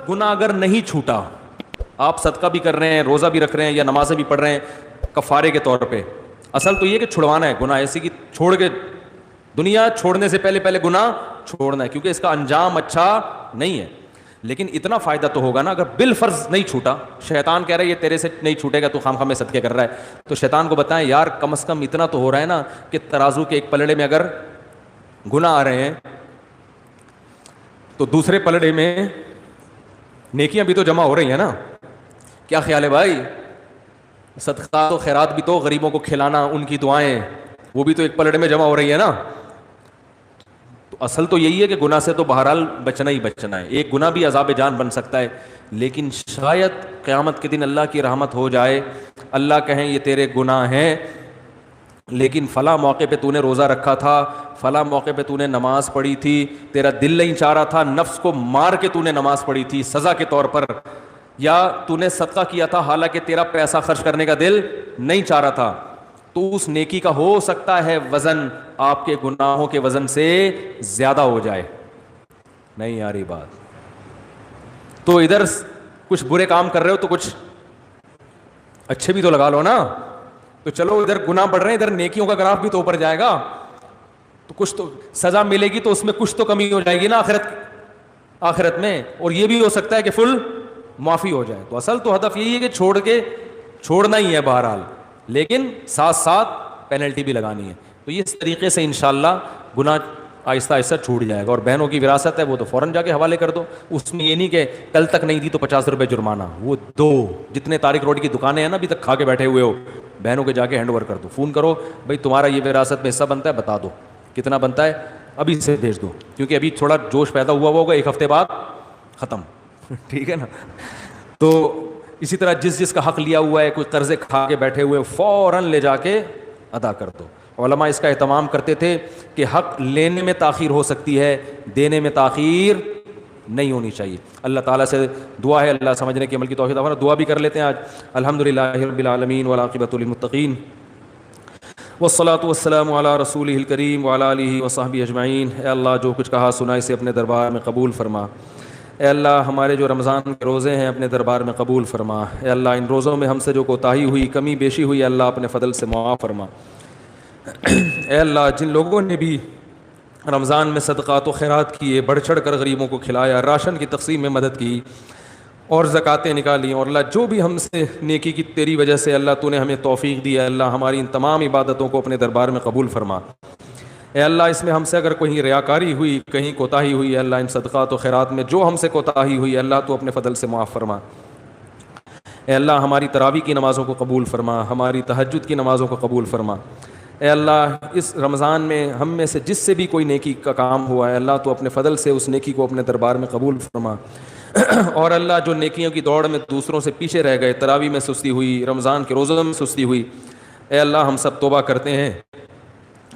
گناہ اگر نہیں چھوٹا, آپ صدقہ بھی کر رہے ہیں, روزہ بھی رکھ رہے ہیں, یا نمازیں بھی پڑھ رہے ہیں کفارے کے طور پہ, اصل تو یہ کہ چھڑوانا ہے گناہ, ایسی کہ چھوڑ کے دنیا چھوڑنے سے پہلے گناہ چھوڑنا ہے, کیونکہ اس کا انجام اچھا نہیں ہے. لیکن اتنا فائدہ تو ہوگا نا اگر بالفرض نہیں چھوٹا. شیطان کہہ رہا ہے یہ تیرے سے نہیں چھوٹے گا, تو خام خام میں صدقے کر رہا ہے. تو شیطان کو بتائیں یار کم از کم اتنا تو ہو رہا ہے نا کہ ترازو کے ایک پلڑے میں اگر گناہ آ رہے ہیں تو دوسرے پلڑے میں نیکیاں بھی تو جمع ہو رہی ہیں نا. کیا خیال ہے بھائی؟ صدقہ تو خیرات بھی تو, غریبوں کو کھلانا, ان کی دعائیں, وہ بھی تو ایک پلڑے میں جمع ہو رہی ہے نا. تو اصل تو یہی ہے کہ گناہ سے تو بہرحال بچنا ہی بچنا ہے. ایک گناہ بھی عذاب جان بن سکتا ہے, لیکن شاید قیامت کے دن اللہ کی رحمت ہو جائے, اللہ کہیں یہ تیرے گناہ ہیں لیکن فلاں موقع پہ تو نے روزہ رکھا تھا, فلاں موقع پہ تو نے نماز پڑھی تھی, تیرا دل نہیں چاہ رہا تھا, نفس کو مار کے تو نے نماز پڑھی تھی سزا کے طور پر, یا تو نے صدقہ کیا تھا حالانکہ تیرا پیسہ خرچ کرنے کا دل نہیں چاہ رہا تھا, تو اس نیکی کا ہو سکتا ہے وزن آپ کے گناہوں کے وزن سے زیادہ ہو جائے. نہیں آ رہی بات؟ تو ادھر کچھ برے کام کر رہے ہو تو کچھ اچھے بھی تو لگا لو نا. تو چلو ادھر گناہ بڑھ رہے ہیں, ادھر نیکیوں کا گراف بھی تو اوپر جائے گا, تو کچھ تو سزا ملے گی, تو اس میں کچھ تو کمی ہو جائے گی نا آخرت میں. اور یہ بھی ہو سکتا ہے کہ فل معافی ہو جائے. تو اصل تو ہدف یہی ہے کہ چھوڑنا ہی ہے بہرحال, لیکن ساتھ ساتھ پینلٹی بھی لگانی ہے. تو یہ اس طریقے سے انشاءاللہ گناہ آہستہ آہستہ چھوٹ جائے گا. اور بہنوں کی وراثت ہے وہ تو فوراً جا کے حوالے کر دو, اس میں یہ نہیں کہ کل تک نہیں دی تو 50 روپے جرمانہ. وہ جتنے طارق روڈ کی دکانیں ہیں نا ابھی تک کھا کے بیٹھے ہوئے ہو, بہنوں کے جا کے ہینڈ اوور کر دو. فون کرو بھائی تمہارا یہ وراثت میں حصہ بنتا ہے, بتا دو کتنا بنتا ہے, ابھی سے بھیج دو, کیونکہ ابھی تھوڑا جوش پیدا ہوا ہوگا, ایک ہفتے بعد ختم. ٹھیک ہے نا؟ تو اسی طرح جس کا حق لیا ہوا ہے, کوئی قرضے کھا کے بیٹھے ہوئے, فوراً لے جا کے ادا کر دو. علماء اس کا اہتمام کرتے تھے کہ حق لینے میں تاخیر ہو سکتی ہے, دینے میں تاخیر نہیں ہونی چاہیے. اللہ تعالیٰ سے دعا ہے اللہ سمجھنے کی عمل کی توفیق عطا. دعا بھی کر لیتے ہیں آج. الحمدللہ رب العالمین والعاقبۃ للمتقین والصلاۃ والسلام علی رسولہ الکریم وعلی آلہ وصحبہ اجمعین. اے اللہ جو کچھ کہا سنا اسے اپنے دربار میں قبول فرما. اے اللہ ہمارے جو رمضان کے روزے ہیں اپنے دربار میں قبول فرما. اے اللہ ان روزوں میں ہم سے جو کوتاہی ہوئی, کمی بیشی ہوئی, اللہ اپنے فضل سے معاف فرما. اے اللہ جن لوگوں نے بھی رمضان میں صدقات و خیرات کیے, بڑھ چڑھ کر غریبوں کو کھلایا, راشن کی تقسیم میں مدد کی اور زکاتیں نکالی, اور اللہ جو بھی ہم سے نیکی کی تیری وجہ سے اللہ تو نے ہمیں توفیق دی, اللہ ہماری ان تمام عبادتوں کو اپنے دربار میں قبول فرما. اے اللہ اس میں ہم سے اگر کہیں ریاکاری ہوئی, کہیں کوتاہی ہوئی, اللہ ان صدقات و خیرات میں جو ہم سے کوتاہی ہوئی اللہ تو اپنے فضل سے معاف فرما. اے اللہ ہماری تراویح کی نمازوں کو قبول فرما, ہماری تہجد کی نمازوں کو قبول فرما. اے اللہ اس رمضان میں ہم میں سے جس سے بھی کوئی نیکی کا کام ہوا ہے اللہ تو اپنے فضل سے اس نیکی کو اپنے دربار میں قبول فرما. اور اللہ جو نیکیوں کی دوڑ میں دوسروں سے پیچھے رہ گئے, تراویح میں سستی ہوئی, رمضان کے روزوں میں سستی ہوئی, اے اللہ ہم سب توبہ کرتے ہیں,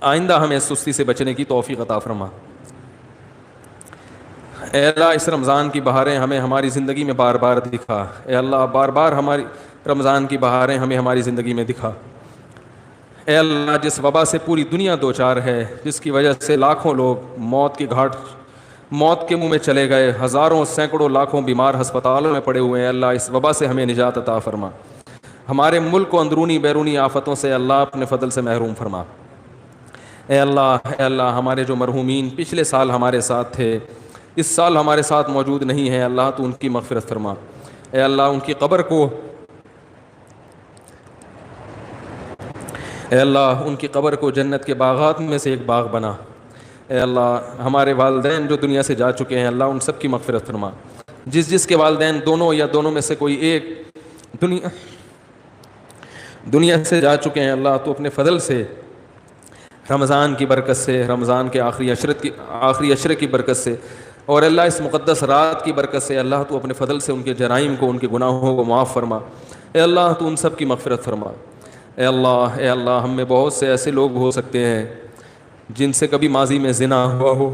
آئندہ ہمیں سستی سے بچنے کی توفیق عطا فرما. اے اللہ اس رمضان کی بہاریں ہمیں ہماری زندگی میں بار بار دکھا. اے اللہ بار بار ہماری رمضان کی بہاریں ہمیں ہماری زندگی میں دکھا. اے اللہ جس وبا سے پوری دنیا دوچار ہے, جس کی وجہ سے لاکھوں لوگ موت کے منہ میں چلے گئے, ہزاروں سینکڑوں لاکھوں بیمار ہسپتالوں میں پڑے ہوئے ہیں, اللہ اس وبا سے ہمیں نجات عطا فرما. ہمارے ملک کو اندرونی بیرونی آفتوں سے اللہ اپنے فضل سے محروم فرما. اے اللہ ہمارے جو مرحومین پچھلے سال ہمارے ساتھ تھے, اس سال ہمارے ساتھ موجود نہیں ہیں, اللہ تو ان کی مغفرت فرما. اے اللہ ان کی قبر کو جنت کے باغات میں سے ایک باغ بنا. اے اللہ ہمارے والدین جو دنیا سے جا چکے ہیں اللہ ان سب کی مغفرت فرما. جس کے والدین دونوں یا دونوں میں سے کوئی ایک دنیا سے جا چکے ہیں اللہ تو اپنے فضل سے رمضان کی برکت سے, رمضان کے آخری عشرے کی برکت سے, اور اللہ اس مقدس رات کی برکت سے اللہ تو اپنے فضل سے ان کے جرائم کو, ان کے گناہوں کو معاف فرما. اے اللہ تو ان سب کی مغفرت فرما. اے اللہ ہم میں بہت سے ایسے لوگ ہو سکتے ہیں جن سے کبھی ماضی میں زنا ہوا ہو.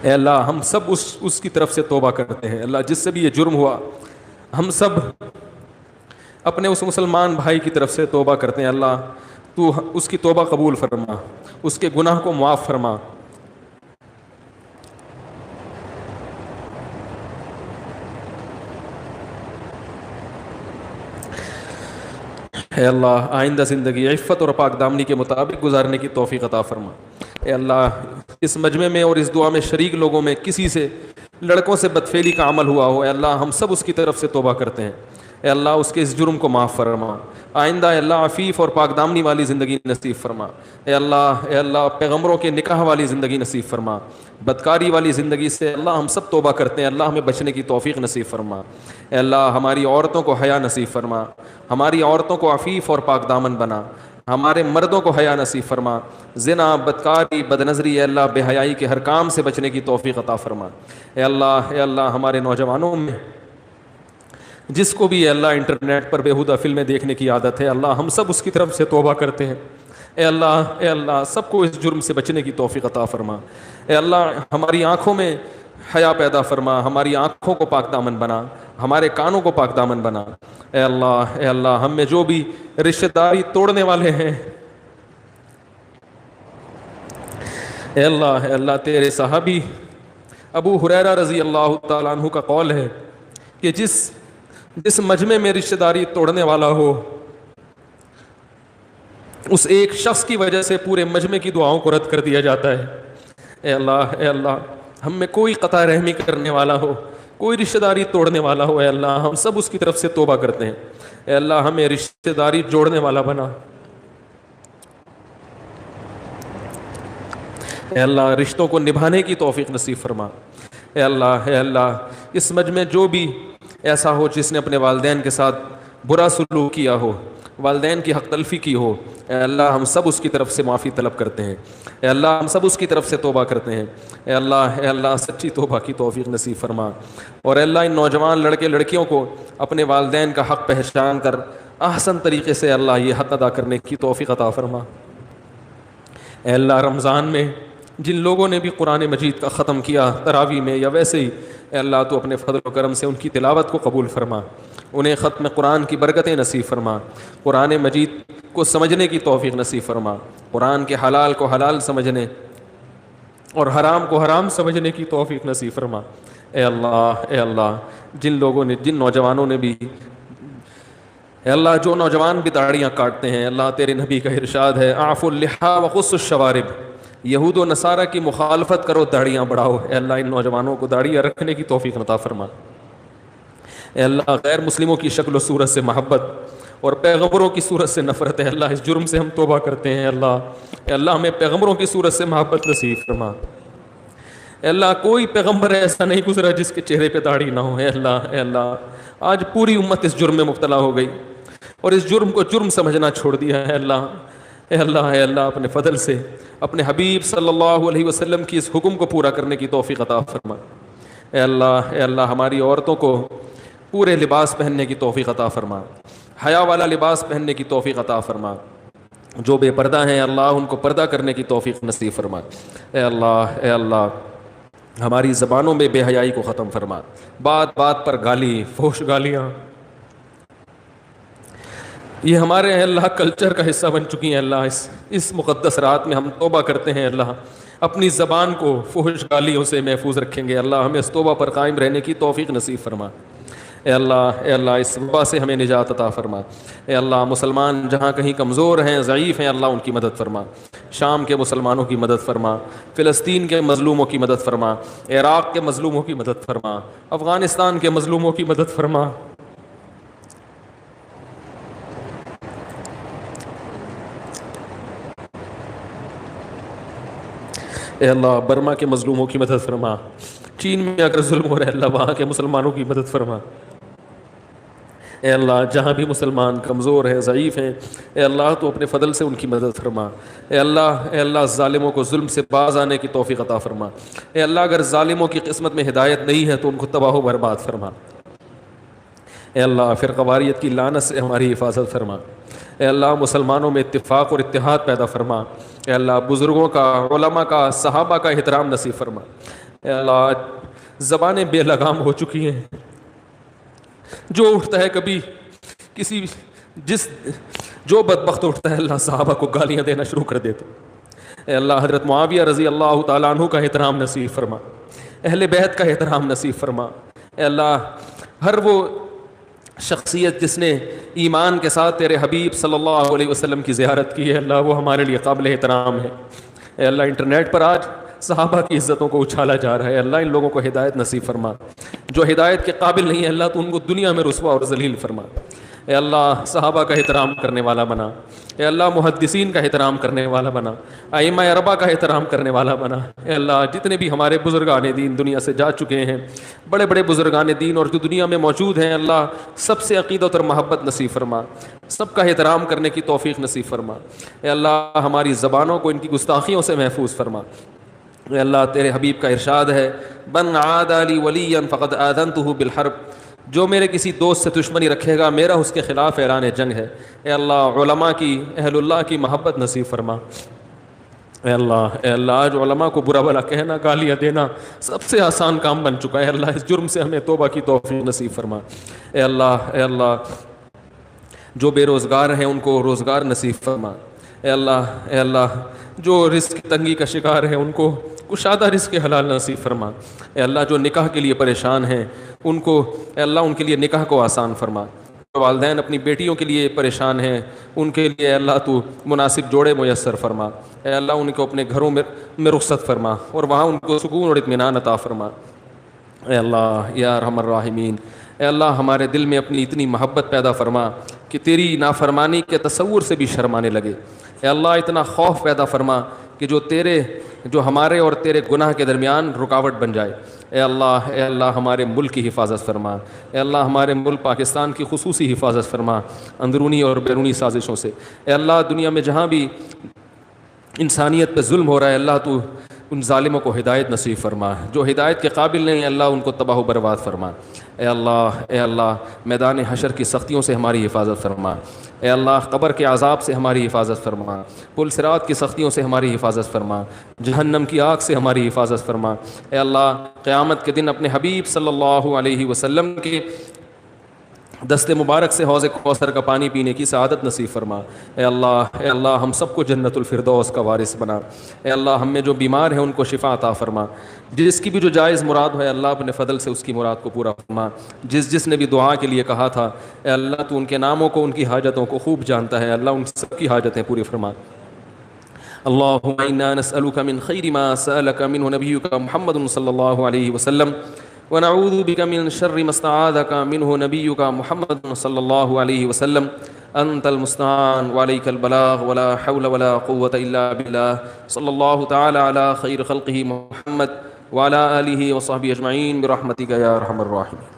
اے اللہ ہم سب اس کی طرف سے توبہ کرتے ہیں. اللہ جس سے بھی یہ جرم ہوا ہم سب اپنے اس مسلمان بھائی کی طرف سے توبہ کرتے ہیں. اللہ تو اس کی توبہ قبول فرما, اس کے گناہ کو معاف فرما. اے اللہ آئندہ زندگی عفت اور پاک دامنی کے مطابق گزارنے کی توفیق عطا فرما۔ اے اللہ اس مجمع میں اور اس دعا میں شریک لوگوں میں کسی سے لڑکوں سے بدفعلی کا عمل ہوا ہو، اے اللہ ہم سب اس کی طرف سے توبہ کرتے ہیں، اے اللہ اس کے اس جرم کو معاف فرما۔ آئندہ اے اللہ عفیف اور پاک دامنی والی زندگی نصیب فرما۔ اے اللہ پیغمبروں کے نکاح والی زندگی نصیب فرما۔ بدکاری والی زندگی سے اللہ ہم سب توبہ کرتے ہیں، اللہ ہمیں بچنے کی توفیق نصیب فرما۔ اے اللہ ہماری عورتوں کو حیا نصیب فرما، ہماری عورتوں کو عفیف اور پاک دامن بنا، ہمارے مردوں کو حیا نصیب فرما۔ زنا، بدکاری، بدنظری، اے اللہ بے حیائی کے ہر کام سے بچنے کی توفیق عطا فرما۔ اے اللہ ہمارے نوجوانوں میں جس کو بھی اے اللہ انٹرنیٹ پر بیہودہ فلمیں دیکھنے کی عادت ہے، اللہ ہم سب اس کی طرف سے توبہ کرتے ہیں۔ اے اللہ سب کو اس جرم سے بچنے کی توفیق عطا فرما۔ اے اللہ ہماری آنکھوں میں حیا پیدا فرما، ہماری آنکھوں کو پاک دامن بنا، ہمارے کانوں کو پاک دامن بنا۔ اے اللہ ہم میں جو بھی رشتہ داری توڑنے والے ہیں، اے اللہ تیرے صحابی ابو ہریرہ رضی اللہ تعالیٰ عنہ کا قول ہے کہ جس مجمع میں رشتہ داری توڑنے والا ہو، اس ایک شخص کی وجہ سے پورے مجمع کی دعاؤں کو رد کر دیا جاتا ہے۔ اے اللہ ہم میں کوئی قطع رحمی کرنے والا ہو، کوئی رشتہ داری توڑنے والا ہو، اے اللہ ہم سب اس کی طرف سے توبہ کرتے ہیں۔ اے اللہ ہمیں رشتہ داری جوڑنے والا بنا۔ اے اللہ رشتوں کو نبھانے کی توفیق نصیب فرما۔ اے اللہ اس مجمع جو بھی ایسا ہو جس نے اپنے والدین کے ساتھ برا سلوک کیا ہو، والدین کی حق تلفی کی ہو، اے اللہ ہم سب اس کی طرف سے معافی طلب کرتے ہیں۔ اے اللہ ہم سب اس کی طرف سے توبہ کرتے ہیں۔ اے اللہ سچی توبہ کی توفیق نصیب فرما۔ اور اے اللہ ان نوجوان لڑکے لڑکیوں کو اپنے والدین کا حق پہچان کر احسن طریقے سے اللہ یہ حق ادا کرنے کی توفیق عطا فرما۔ اے اللہ رمضان میں جن لوگوں نے بھی قرآن مجید کا ختم کیا تراویح میں یا ویسے ہی، اے اللہ تو اپنے فضل و کرم سے ان کی تلاوت کو قبول فرما، انہیں ختم قرآن کی برکتیں نصیب فرما، قرآن مجید کو سمجھنے کی توفیق نصیب فرما، قرآن کے حلال کو حلال سمجھنے اور حرام کو حرام سمجھنے کی توفیق نصیب فرما۔ اے اللہ جن نوجوانوں نے بھی، اے اللہ جو نوجوان بھی داڑیاں کاٹتے ہیں، اللہ تیرے نبی کا ارشاد ہے اعفوا اللحیٰ وقصوا الشوارب، یہود و نصارہ کی مخالفت کرو، داڑیاں بڑھاؤ۔ اے اللہ ان نوجوانوں کو داڑیاں رکھنے کی توفیق عطا فرما۔ اے اللہ غیر مسلموں کی شکل و صورت سے محبت اور پیغمبروں کی صورت سے نفرت ہے، اللہ اس جرم سے ہم توبہ کرتے ہیں۔ اے اللہ ہمیں پیغمبروں کی صورت سے محبت نصیب فرما۔ اے اللہ کوئی پیغمبر ایسا نہیں گزرا جس کے چہرے پہ داڑھی نہ ہو۔ اے اللہ آج پوری امت اس جرم میں مبتلا ہو گئی اور اس جرم کو جرم سمجھنا چھوڑ دیا ہے۔ اے اللہ اپنے فضل سے اپنے حبیب صلی اللہ علیہ وسلم کی اس حکم کو پورا کرنے کی توفیق عطا فرما۔ اے اللہ ہماری عورتوں کو پورے لباس پہننے کی توفیق عطا فرما، حیا والا لباس پہننے کی توفیق عطا فرما، جو بے پردہ ہیں اللہ ان کو پردہ کرنے کی توفیق نصیب فرما۔ اے اللہ ہماری زبانوں میں بے حیائی کو ختم فرما، بات بات پر گالی، فحش گالیاں یہ ہمارے اللہ کلچر کا حصہ بن چکی ہیں۔ اللہ اس مقدس رات میں ہم توبہ کرتے ہیں، اللہ اپنی زبان کو فحش گالیوں سے محفوظ رکھیں گے، اللہ ہمیں اس توبہ پر قائم رہنے کی توفیق نصیب فرما۔ اے اللہ اس وبا سے ہمیں نجات عطا فرما۔ اے اللہ مسلمان جہاں کہیں کمزور ہیں، ضعیف ہیں، اللہ ان کی مدد فرما، شام کے مسلمانوں کی مدد فرما، فلسطین کے مظلوموں کی مدد فرما، عراق کے مظلوموں کی مدد فرما، افغانستان کے مظلوموں کی مدد فرما۔ اے اللہ برما کے مظلوموں کی مدد فرما، چین میں اگر ظلم ہو رہا ہے اللہ وہاں کے مسلمانوں کی مدد فرما۔ اے اللہ جہاں بھی مسلمان کمزور ہیں، ضعیف ہیں، اے اللہ تو اپنے فضل سے ان کی مدد فرما۔ اے اللہ ظالموں کو ظلم سے باز آنے کی توفیق عطا فرما۔ اے اللہ اگر ظالموں کی قسمت میں ہدایت نہیں ہے تو ان کو تباہ و برباد فرما۔ اے اللہ فرقہ واریت کی لعنت سے ہماری حفاظت فرما۔ اے اللہ مسلمانوں میں اتفاق اور اتحاد پیدا فرما۔ اے اللہ بزرگوں کا، علماء کا، صحابہ کا احترام نصیب فرما۔ اے اللہ زبانیں بے لگام ہو چکی ہیں، جو اٹھتا ہے کبھی جو بدبخت اٹھتا ہے اللہ صحابہ کو گالیاں دینا شروع کر دیتے۔ اے اللہ حضرت معاویہ رضی اللہ تعالیٰ عنہ کا احترام نصیب فرما، اہل بیت کا احترام نصیب فرما۔ اے اللہ ہر وہ شخصیت جس نے ایمان کے ساتھ تیرے حبیب صلی اللہ علیہ وسلم کی زیارت کی ہے اللہ، وہ ہمارے لیے قابل احترام ہے۔ اے اللہ انٹرنیٹ پر آج صحابہ کی عزتوں کو اچھالا جا رہا ہے، اللہ ان لوگوں کو ہدایت نصیب فرما، جو ہدایت کے قابل نہیں ہے اللہ تو ان کو دنیا میں رسوا اور ذلیل فرما۔ اے اللہ صحابہ کا احترام کرنے والا بنا، اے اللہ محدثین کا احترام کرنے والا بنا، ائمہ اربعہ کا احترام کرنے والا بنا۔ اے اللہ جتنے بھی ہمارے بزرگان دین دنیا سے جا چکے ہیں، بڑے بڑے بزرگان دین اور جو دنیا میں موجود ہیں، اللہ سب سے عقیدت اور محبت نصیب فرما، سب کا احترام کرنے کی توفیق نصیب فرما۔ اے اللہ ہماری زبانوں کو ان کی گستاخیوں سے محفوظ فرما۔ اے اللہ تیرے حبیب کا ارشاد ہے، من عادى لي وليا فقد آذنته بالحرب، جو میرے کسی دوست سے دشمنی رکھے گا میرا اس کے خلاف اعلان جنگ ہے۔ اے اللہ علماء کی، اہل اللہ کی محبت نصیب فرما۔ اے اللہ آج علماء کو برا بھلا کہنا، گالیاں دینا سب سے آسان کام بن چکا ہے، اللہ اس جرم سے ہمیں توبہ کی توفیق نصیب فرما۔ اے اللہ جو بے روزگار ہیں ان کو روزگار نصیب فرما۔ اے اللہ جو رزق کی تنگی کا شکار ہیں ان کو کشادہ رزق حلال نصیب فرما۔ اے اللہ جو نکاح کے لیے پریشان ہیں ان کو، اے اللہ ان کے لیے نکاح کو آسان فرما۔ جو والدین اپنی بیٹیوں کے لیے پریشان ہیں ان کے لیے اے اللہ تو مناسب جوڑے میسر فرما۔ اے اللہ ان کو اپنے گھروں میں رخصت فرما اور وہاں ان کو سکون اور اطمینان عطا فرما۔ اے اللہ یا ارحم الراحمین، اے اللہ ہمارے دل میں اپنی اتنی محبت پیدا فرما کہ تیری نافرمانی کے تصور سے بھی شرمانے لگے۔ اے اللہ اتنا خوف پیدا فرما کہ جو ہمارے اور تیرے گناہ کے درمیان رکاوٹ بن جائے۔ اے اللہ ہمارے ملک کی حفاظت فرما۔ اے اللہ ہمارے ملک پاکستان کی خصوصی حفاظت فرما اندرونی اور بیرونی سازشوں سے۔ اے اللہ دنیا میں جہاں بھی انسانیت پہ ظلم ہو رہا ہے اللہ تو ان ظالموں کو ہدایت نصیب فرما، جو ہدایت کے قابل نہیں اللہ ان کو تباہ و برباد فرما۔ اے اللہ میدان حشر کی سختیوں سے ہماری حفاظت فرما۔ اے اللہ قبر کے عذاب سے ہماری حفاظت فرما، پل صراط کی سختیوں سے ہماری حفاظت فرما، جہنم کی آگ سے ہماری حفاظت فرما۔ اے اللہ قیامت کے دن اپنے حبیب صلی اللہ علیہ وسلم کے دست مبارک سے حوض کوثر کا پانی پینے کی سعادت نصیب فرما۔ اے اللہ ہم سب کو جنت الفردوس کا وارث بنا۔ اے اللہ ہم میں جو بیمار ہیں ان کو شفا عطا فرما، جس کی بھی جو جائز مراد ہے اللہ اپنے فضل سے اس کی مراد کو پورا فرما۔ جس نے بھی دعا کے لیے کہا تھا اے اللہ تو ان کے ناموں کو، ان کی حاجتوں کو خوب جانتا ہے، اللہ ان سب کی حاجتیں پوری فرما۔ اللهم انا نسألك من خير ما سألك منه نبيك محمد صلى الله عليه وسلم ونعوذ بك من شر ما استعاذك منه نبيك محمد صلى الله عليه وسلم أنت المستعان وعليك البلاغ ولا حول ولا قوة إلا بالله صلى الله تعالى على خير خلقه محمد وعلى آله وصحبه أجمعين برحمتك يا أرحم الراحمين۔